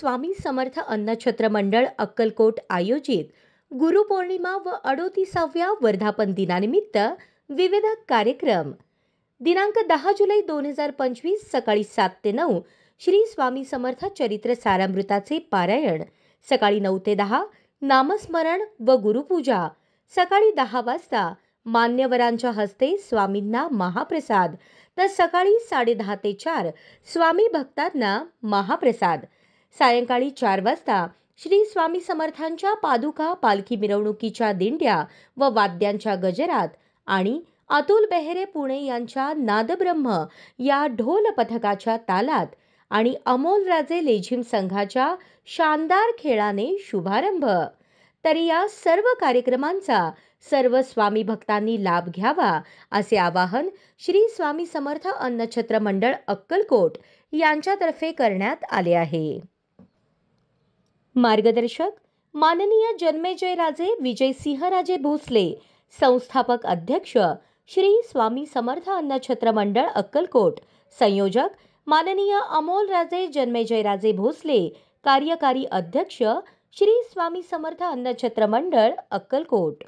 स्वामी समर्थ अन्नछत्र मंडळ अक्कलकोट आयोजित गुरुपौर्णिमा व 38व्या वर्धापन दिनानिमित्त विविध कार्यक्रम दिनांक 10 जुलै 2025 सकाळी 7 ते 9 श्री स्वामी समर्थ चरित्र सारामृताचे पारायण, सकाळी 9 ते 10 नामस्मरण व गुरुपूजा, सकाळी 10 वाजता मान्यवरांच्या हस्ते स्वामींना महाप्रसाद, तर सकाळी 10:30 ते 4 स्वामी भक्तांना महाप्रसाद, सायंकाळी 4 वाजता श्री स्वामी समर्थांच्या पादुका पालखी मिरवणुकीच्या दिंड्या व वाद्यांच्या गजरात आणि अतुल बेहेरे पुणे यांच्या नादब्रह्म या ढोल पथकाच्या तालात आणि अमोल राजे लेझिम संघाच्या शानदार खेळाने शुभारंभ। तर या सर्व कार्यक्रमांचा सर्व स्वामी भक्तांनी लाभ घ्यावा असे आवाहन श्री स्वामी समर्थ अन्नछत्र मंडळ अक्कलकोट यांच्यातर्फे करण्यात आले आहे। मार्गदर्शक माननीय जन्मेजयराजे विजयसिंहराजे भोसले, संस्थापक अध्यक्ष श्री स्वामी समर्थ अन्नछत्र मंडळ अक्कलकोट, संयोजक माननीय अमोलराजे जन्मेजयराजे भोसले, कार्यकारी अध्यक्ष श्री स्वामी समर्थ अन्नछत्र मंडळ अक्कलकोट।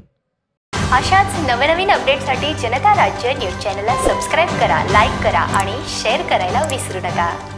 अशाच नवनवीन अपडेटसाठी जनता राज्य न्यूज चॅनलला सबस्क्राइब करा, लाईक करा आणि शेअर करायला विसरू नका।